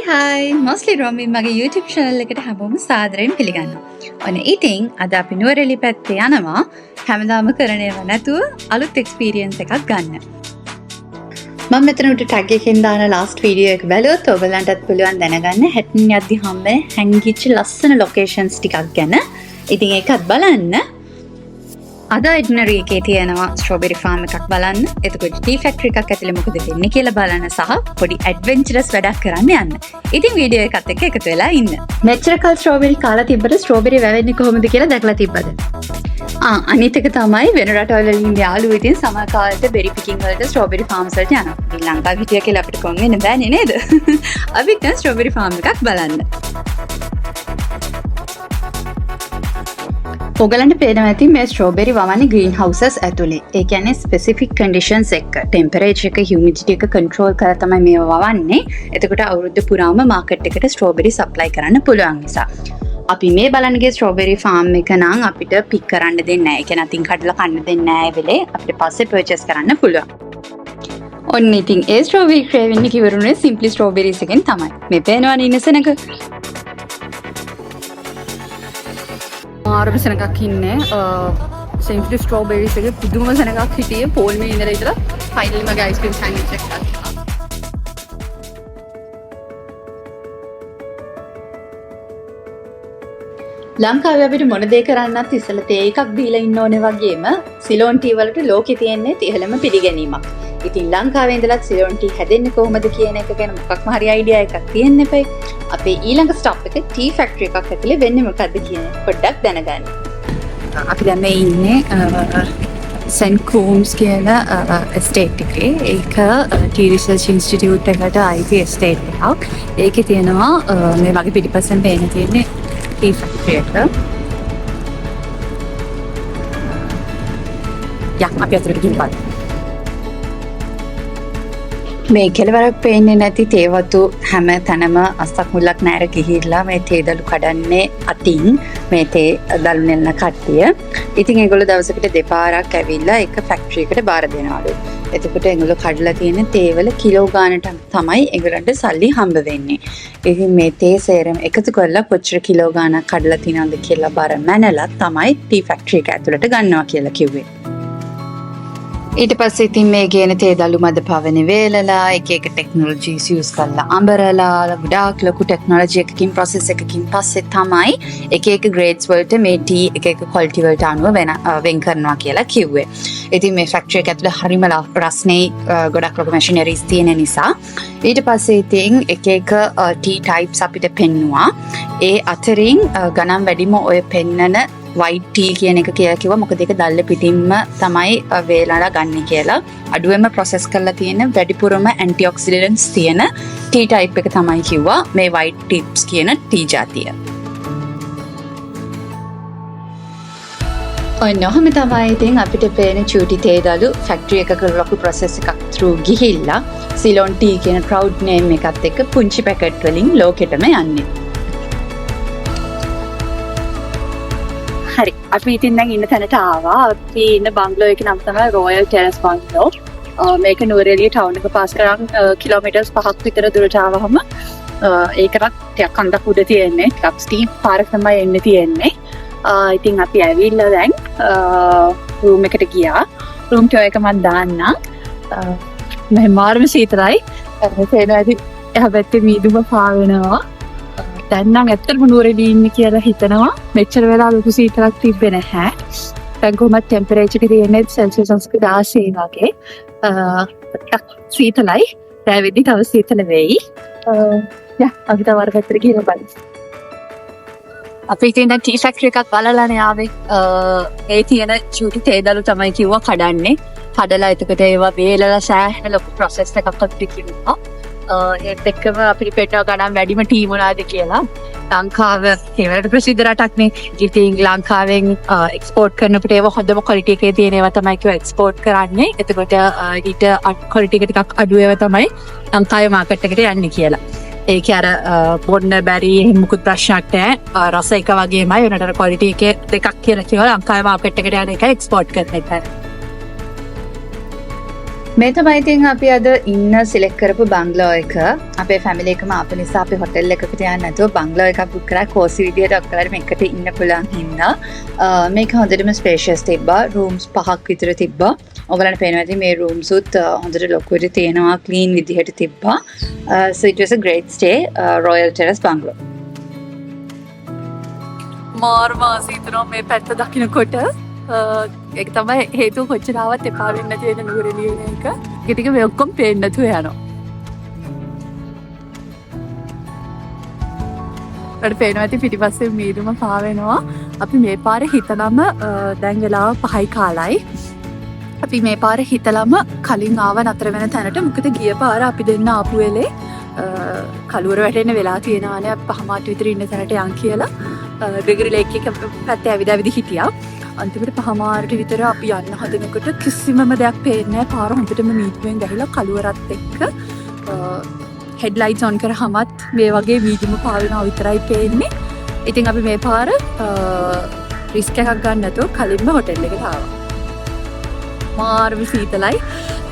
Hi, mostly Romy මගේ YouTube channel එකට හැමෝම සාදරයෙන් පිළිගන්නවා. ඔන්න ඉතින් අද අපි නුවරඑළිය පැත්තේ යනවා හැමදාම කරන ඒවා නැතුව අලුත් experience එකක් ගන්න. මම මෙතන උඩ tag එකෙන් දාන last video එක බැලුවොත් ඔයගලන්ටත් පුළුවන් දැනගන්න හැටන් යද්දි හම්බෙන හැංගිච්ච ලස්සන locations ටිකක් ගැන. ඉතින් ඒකත් බලන්න. අද ඉඩනරි එකේ තියෙනවා ස්ට්‍රෝබෙරි ෆාම් එකක් බලන්න. එතකොට ටී ෆැක්ටරි එකක් ඇතුලේ මොකද වෙන්නේ කියලා බලන්න සහ පොඩි ඇඩ්වෙන්චරස් වැඩක් කරන්න යන්න. ඉතින් වීඩියෝ එකත් එක්ක එකතු වෙලා ඉන්න. මෙච්චර කල් ස්ට්‍රෝබෙරි කාලා තිබ්බට ස්ට්‍රෝබෙරි වැවෙන්නේ කොහොමද කියලා දැකලා තිබ්බද? අනිත් එක තමයි වෙන රටවල වලින් යාළුවෝ ඉතින් සමහර කාලෙට බෙරි පිකින් වලට ස්ට්‍රෝබෙරි ෆාම්ස් වලට යනවා. ඉතින් ලංකාවේ හිටියා කියලා අපිට කොන් වෙන්න බෑනේ නේද? අපි දැන් ස්ට්‍රෝබෙරි ෆාම් එකක් බලන්න. ඔයගලන්ට පේනවා ඇති මේ ස්ට්‍රෝබෙරි වවන්නේ ග්‍රීන් හවුසස් ඇතුලේ. ඒ කියන්නේ ස්පෙસિෆික් කන්ඩිෂන්ස් එක්ක ටෙම්පරේචර් එක හියුමිඩිටි එක කන්ට්‍රෝල් කරලා තමයි මේවා වවන්නේ. එතකොට අවුරුද්ද පුරාම මාකට් එකට ස්ට්‍රෝබෙරි සප්ලයි කරන්න පුළුවන් නිසා. අපි මේ බලන්නගේ ස්ට්‍රෝබෙරි ෆාම් එක නම් අපිට පික් කරන්න දෙන්නේ නැහැ. ඒ කියන්නේ අතින් කඩලා කන්න දෙන්නේ නැහැ වෙලේ. අපිට පස්සේ පර්චේස් කරන්න පුළුවන්. ඔන්න ඉතින් ඒ ස්ට්‍රෝබෙරි ක්‍රේවින් එක ඉවරුනේ සිම්ප්ලි ස්ට්‍රෝබෙරිස් එකෙන් තමයි. මේ පේනවනේ ඉන්න සෙනඟ. ආරම සෙනඟක් ඉන්නේ සිම්ප්ලි ස්ට්‍රෝබෙරිස් එකේ පුදුම සෙනඟක් හිටියේ පෝල් මේ ඉඳලා ඉතලා ෆයිනලි මගේ අයිස්ක්‍රීම් සෑන්ඩ්විච් එක ගත්තා. ලංකාවේ අපිට මොන දේ කරන්නත් ඉස්සෙල්ලා තේ එකක් බීලා ඉන්න ඕනේ වගේම සිලෝන් ටී වලට ලෝකේ තියෙන්නේ ඉහළම පිළිගැනීමක්. ඉතින් ලංකාවේ ඉඳලා සිලෝන් ටී හැදෙන්නේ කොහොමද කියන එක ගැන මොකක්ම හරි අයිඩියා එකක් තියෙන්න එපයි. අපේ ඊළඟ ස්ටොප් එක ටී ෆැක්ටරි එකක් ඇතුලේ වෙන්නේ මොකද්ද කියන පොඩ්ඩක් දැනගන්න. අපි දැන් මේ ඉන්නේ සෙන්ට් කූම්ස් කියන එස්ටේට් එකේ. ඒක ටී රිසර්ච් ඉන්ස්ටිටියුට් එකට අයිති එස්ටේට් එකක්. ඒකේ තියෙනවා මේ වගේ පිටිපස්සෙන් පේන තියෙන්නේ ටී ෆැක්ටරි එක. අපි අතට ගිහින් බලමු. මේ කෙලවරක් පේන්නේ නැති තේවතු හැම තැනම අස්සක් මුල්ලක් නැර ගිහිල්ලා මේ තේදලු කඩන්නේ අතින් මේ තේ දලු නෙලන කට්ටිය. ඉතින් ඒගොල්ලෝ දවසකට දෙපාරක් ඇවිල්ලා එක ෆැක්ටරි එකට බාර දෙනවලු. එතකොට ඒගොල්ලෝ කඩලා තියෙන තේවල කිලෝ ගානට තමයි ඒගොල්ලන්ට සල්ලි හම්බ වෙන්නේ. ඉතින් මේ තේ සේරම එකතු කරලා කොච්චර කිලෝ ගානක් කඩලා තියනවද කියලා බාර මැනලා තමයි ටී ෆැක්ටරි එක ඇතුළට ගන්නවා කියලා කිව්වේ. ඊට පස්සේ ඉතින් මේ ගේන තේ දළු මැද පවනේ වේලලා එක එක ටෙක්නොලොජිස් යූස් කරලා අඹරලා ගොඩාක් ලොකු ටෙක්නොලොජි එකකින් ප්‍රොසෙස් එකකින් පස්සේ තමයි එක එක ග්‍රේඩ්ස් වලට මේ ටී එක එක ක්වොලිටි වලට අනුව වෙන් කරනවා කියලා කිව්වේ. ඉතින් මේ ෆැක්ටරි එක ඇතුලේ හරිම රස්නේ ගොඩක් ලොකු මැෂිනරිස් තියෙන නිසා ඊට පස්සේ ඉතින් එක එක ටී ටයිප්ස් අපිට පෙන්නුවා. ඒ අතරින් ගණන් වැඩිම ඔය පෙන්නන white tea කියන එක කියලා කිව්වා. මොකද ඒක දැල්ල පිටින්ම තමයි වේලලා ගන්න කියලා. අඩුවෙන්ම process කරලා තියෙන වැඩිපුරම antioxidants තියෙන tea type එක තමයි කිව්වා මේ white tips කියන tea ජාතිය. ඔන්නෝම තමයි ඉතින් අපිට පේන චූටි තේ දළු ෆැක්ටරි එකක ලොකු process එකක් through ගිහිල්ලා Ceylon tea කියන proud name එකත් එක්ක පුංචි පැකට් වලින් ලෝකෙටම යන්නේ. හරි අපි ඉතින් දැන් ඉන්න තැනට ආවා. අපි ඉන්න බංගලෝ එකේ නම තමයි රොයල් ටෙරස් බංගලෝ. මේක නුවරඑළිය ටවුන් එක පාස් කරන් කිලෝමීටර්ස් 5ක් විතර දුරට ආවහම ඒකටත් ටිකක් කන්දක් උඩ තියෙන්නේ. ටිකක් ස්ටීප් පාරක් තමයි එන්න තියෙන්නේ. ඉතින් අපි ඇවිල්ලා දැන් රූම් එකට ගියා. රූම් ටෝ එක මම දාන්න. මම මාර්ම සීතලයි. තේනවා ඉතින් එහා පැත්තේ මීදුම පාවෙනවා. දැන් නම් ඇත්තටම නුවරඑළිය ඉන්නේ කියලා හිතනවා. මෙච්චර වෙලා ලොකු සීතලක් තිබ්බේ නැහැ. දැන් කොහොමද ටෙම්පරේචර් එක තියෙන්නේ සෙල්සියස් 16 වගේ. ටිකක් සීතලයි. රැවෙදි තව සීතල වෙයි. අපි තව අර පැත්තට ගිහලා බලමු. අපි ඉතින් දැන් ටී ෆැක්ටරි එකක් බලලානේ ආවේ. ඒ තියෙන චූටි තේ දළු තමයි කිව්වා කඩන්නේ. කඩලා එතකොට ඒවා වේලලා සෑහෙන ලොකු ප්‍රොසෙස් එකක් අපිට කිව්වා. ඒත් එක්කම අපිට පේනවා ගණන් වැඩිම ටී මොනවාද කියලා. ලංකාව ඒවලට ප්‍රසිද්ධ රටක්නේ. ඉතින් ලංකාවෙන් එක්ස්පෝර්ට් කරනකොට ඒව හොඳම ක්වොලිටි එකේ තියෙන ඒවා තමයි කිව්වා එක්ස්පෝර්ට් කරන්නේ. එතකොට ඊට ක්වොලිටි එක ටිකක් අඩු ඒවා තමයි ලංකාවේ මාකට් එකට යන්නේ කියලා. ඒක අර බොන්න බැරි එහෙම මුකුත් ප්‍රශ්නයක් නැහැ. රස එක වගේමයි වෙනතර ක්වොලිටි එකේ දෙකක් කියලා කිව්වා ලංකාවේ මාකට් එකට යන එක එක්ස්පෝර්ට් කරන එක. මේ තමයි ඉතින් අපි අද ඉන්න සිලෙක්ට් කරපු බංගලෝ එක. අපේ ෆැමිලි එකම ආපු නිසා අපි හොටෙල් එකකට යන්න නැතුව බංගලෝ එකක් බුක් කරා කෝසි විදියට ඔක්කොලට මේකට ඉන්න පුළුවන් හින්දා. මේක හොඳටම ස්පේෂියස් තිබ්බා. රූම්ස් 5ක් විතර තිබ්බා. ඔයගලන්ට පේනවා ඉතින් මේ රූම්ස් උත් හොඳට ලොකුවට තියෙනවා, ක්ලීන් විදියට තිබ්බා. So it was a great stay, Royal Terrace Bungalow. මාර්මාසීතනෝ මේ පැත්ත දකින්නකොට ඒක තමයි හේතුව කොච්චරවත් එපා වෙන්නේ නැති වෙන නුවරඑළිය වෙන එක. ඒක ටික මේ ඔක්කොම පේන්නේ නැතුව යනවා. අපිට පේනවා ඇති පිටිපස්සේ මීදුම පා වෙනවා. අපි මේ පාරේ හිතනම දැන් වෙලාව 5යි කාලයි. අපි මේ පාරේ හිතලම කලින් ආව නතර වෙන තැනට. මොකද ගිය පාර අපි දෙන්න ආපු වෙලේ කලුවර වැටෙන්න වෙලා තියෙනවානේ. අපි 5 විතර ඉන්න තැනට යන් කියලා ග්‍රෙගරි ලේක් එක පැත්තේ ඇවිද හිටියා. අන්තිමට 5 විතර අපි යන්න හදනකොට කිසිමම දෙයක් පේන්නේ නැහැ. පාර හොඳටම මීදුමෙන් ගහලා කලුවරත් එක්ක හෙඩ්ලයිට්ස් ඔන් කරාමත් මේ වගේ මීදුම පාවෙනවා විතරයි පේන්නේ. ඉතින් අපි මේ පාර රිස්ක් එකක් ගන්න නැතුව කලින්ම හොටෙල් එකට ආවා. මාර්ම සීතලයි.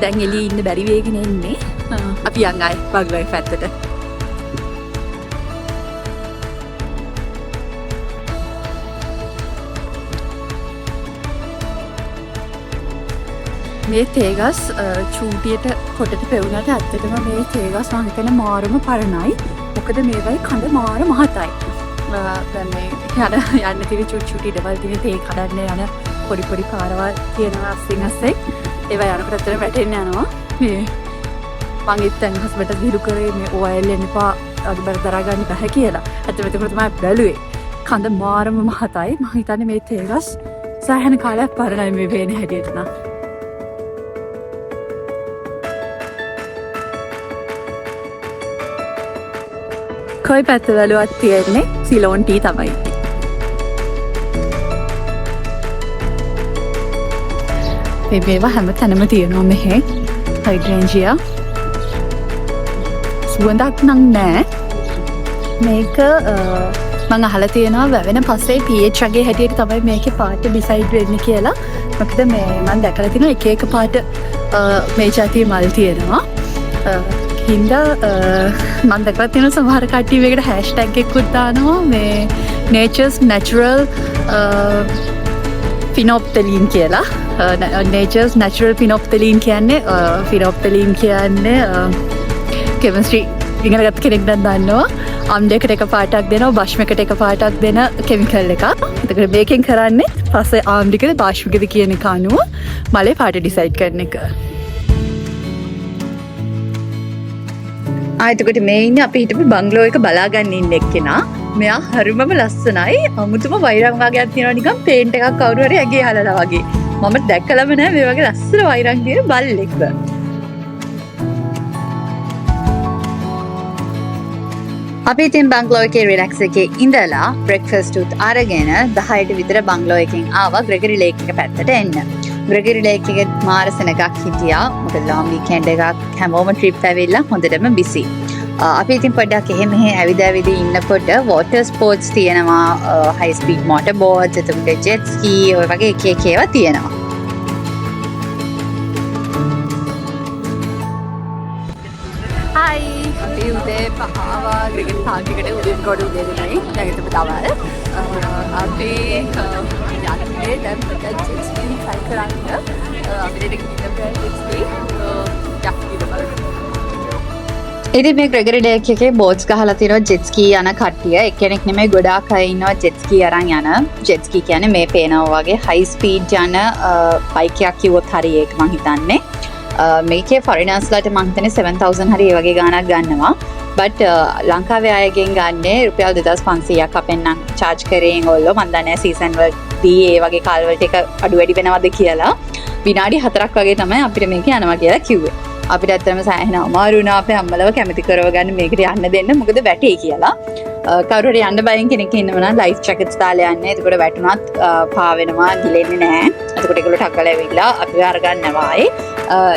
දැන් එළියේ ඉන්න බැරි වෙගෙන එන්නේ. අපි යන් ආයේ බංගලෝවේ පැත්තට. මේ තේගස් චූටියට කොටට පෙවුනට ඇත්තටම මේ තේගස් මං හිතන මාරම පරණයි. මොකද මේවයි කඳ මාර මහතයි. දැන් මේ යන්න තියෙන චූටි ඉඩවල් තියෙන තේ කඩන්න යන පොඩි පොඩි පාරවල් තියෙනවා අස්සින්. ඒවා යනකොට ඇත්තටම වැටෙන්න යනවා. මේ මං ඉතින් හස්බන්ඩ්ට දිරු කරේ මේ ඔයල් එන්නපා අගබර දරා ගන්න බෑ කියලා. ඇත්තටම ඒක තමයි බැලුවේ. කඳ මාරම මහතයි. මං හිතන්නේ මේ තේගස් සෑහෙන කාලයක් පරණයි මේ වේනේ හැටියට නම්. කොයි පැත්ත වැලුවත් තියෙන්නේ සිලෝන් ටී තමයි. මේවා හැම තැනම තියෙනවා මෙහෙ. හයිඩ්‍රේන්ජියා. සුවඳක් නම් නෑ. මේක මම අහලා තියෙනවා වැවෙන පස්සේ pH වගේ හැටියට තමයි මේකේ පාට ඩිසයිඩ් වෙන්නේ කියලා. මොකද මේ මම දැකලා තියෙනවා එක එක පාට මේ જાතිය මල් තියෙනවා. හින්දා මම දැකලා තියෙන සමහර කට්ටිය මේකට හැෂ්ටැග් එකකුත් දානවා මේ nature's natural phenolphthalein කියලා. nature's natural phenolphthalein කියන්නේ chemistry ඉගෙන ගත්ත කෙනෙක් නම් දන්නවා. අම්ලයකට එක පාටක් දෙනවා, භස්මයකට එක පාටක් දෙන කෙමිකල් එකක්. එතකොට මේකෙන් කරන්නේ පස්සේ ආම්ලිකද භාෂ්මිකද කියන එක අනුව මලේ පාට ඩිසයිඩ් කරන එක. ආයතකොට මේ ඉන්නේ අපි හිටපු බංගලෝ එක බලාගන්න ඉන්න එක්කෙනා. මෙයා හරිමම ලස්සනයි. අමුතුම වෛරම් වගේක් තියෙනවා නිකන් පේන්ට් එකක් කවුරු හරි ඇගේ හලලා වගේ. මම දැක්කලම නෑ මේ වගේ ලස්සන වෛරම් තියෙන බල්ලෙක්. අපි ඉතින් බංගලෝ එකේ රිලැක්ස් එකේ ඉඳලා බ්‍රෙක්ෆාස්ට් උත් අරගෙන 10ට විතර බංගලෝ එකෙන් ආවා ග්‍රෙගරි ලේක් එක පැත්තට එන්න. ග්‍රෙගරි ලේක් එකේ මාර සෙනගක් හිටියා. මොකද ලොන් වීකෙන්ඩ් එකක් හැමෝම ට්‍රිප් ඇවිල්ලා හොඳටම බිසි. අපි ඉතින් පොඩ්ඩක් එහෙ මෙහෙ ඇවිද ඉන්නකොට වෝටර් ස්පෝර්ට්ස් තියෙනවා, හයි ස්පීඩ් මෝටර් බෝට්ස්, එතකොට ජෙට් ස්කී ඔය වගේ එක එක ඒවා තියෙනවා. හයි අපි උදේ පහවා ක්‍රිකට් පාර්කිකට උදේ කොට උදේ දෙනයි නැගිටපු දවල් අපි යන්නේ දැන් ක්‍රිකට් ජෙට් ස්කී try කරන්න අපි දෙන්න ජෙට් ස්කී ඉතින් මේ ග්‍රෙගරි ලේක් එකේ බෝට්ස් ගහලා තියෙනවා ජෙට් ස්කී යන කට්ටිය. එක්කෙනෙක් නෙමෙයි ගොඩාක් අය ඉන්නවා ජෙට් ස්කී අරන් යන. ජෙට් ස්කී කියන්නේ මේ පේනවා වගේ හයි ස්පීඩ් යන බයික් එකක් කිව්වොත් හරි ඒක මං හිතන්නේ. මේකේ ෆොරිනර්ස්ලාට මං හිතන්නේ 7000 හරි ඒ වගේ ගාණක් ගන්නවා. බට් ලංකාවේ අයගෙන් ගන්නේ රුපියල් 2500ක් අපෙන් නම් charge කරේ ඒගොල්ලෝ. මන් දන්නේ සීසන් වලදී ඒ වගේ කාල් වලට එක අඩු වැඩි වෙනවද කියලා. විනාඩි 4ක් වගේ තමයි අපිට මේක යනවා කියලා කිව්වේ. අපිට ඇත්තටම සෑහෙන අමාරු වුණා අපේ අම්මලව කැමති කරවගන්න මේකට යන්න දෙන්න. මොකද වැටේ කියලා. කවුරු හරි යන්න බයෙන් කෙනෙක් ඉන්නවා නම් ලයිෆ් ජැකට්ස් දාලා යන්නේ. එතකොට වැටුණත් පා වෙනවා, ගිලෙන්නේ නැහැ. එතකොට ඒගොල්ලෝ ටක්කලා ඇවිල්ලා අපිව අරගන්නවා ආයේ.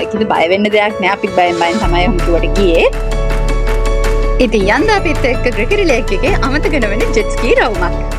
ඒකද බය වෙන්න දෙයක් නෑ. අපිත් බයෙන් තමයි හුම්කුවට ගියේ. ඉතින් යන්න අපිත් එක්ක ග්‍රෙගරි ලේක් එකේ අමතක නොවන ජෙට් ස්කී රවුමක්.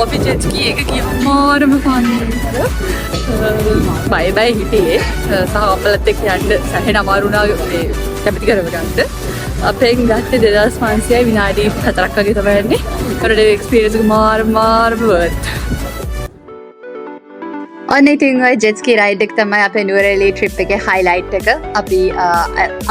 අපි ජෙට් ස්කී එක කිව්වමාරම ෆන් බය හිටියේ සහ අපලත් එක්ක යන්න සැහෙන අමාරු වුණා මේ කැමති කරගන්න. අපෙන් ගත්තේ 2500යි විනාඩි 4ක් වගේ තමයි යන්නේ. ඒකට එක්ස්පීරියන්ස් එක මාරම වර්ත්. ඔන්න ඉතින් ඔය ජෙට් ස්කී රයිඩ් එක තමයි අපේ නුවරඑළිය ට්‍රිප් එකේ හයිලයිට් එක. අපි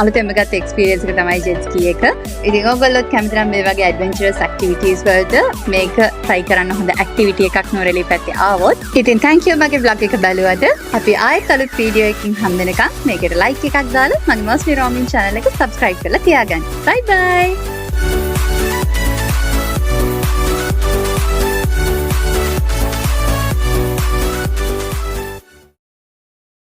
අලුතෙන්ම ගත්ත එක්ස්පීරියන්ස් එක තමයි ජෙට් ස්කී එක. ඉතින් ඔයගොල්ලොත් කැමති නම් මේ වගේ ඇඩ්වෙන්චරස් ඇක්ටිවිටීස් වලට මේක try කරන්න හොඳ ඇක්ටිවිටි එකක් නුවරඑළිය පැත්තේ ආවොත්. ඉතින් thank you මගේ vlog එක බලුවට. අපි ආයෙත් අලුත් වීඩියෝ එකකින් හම් වෙනකම් මේකට like එකක් දාලා මගේ Mostly Roaming channel එක subscribe කරලා තියාගන්න. Bye bye.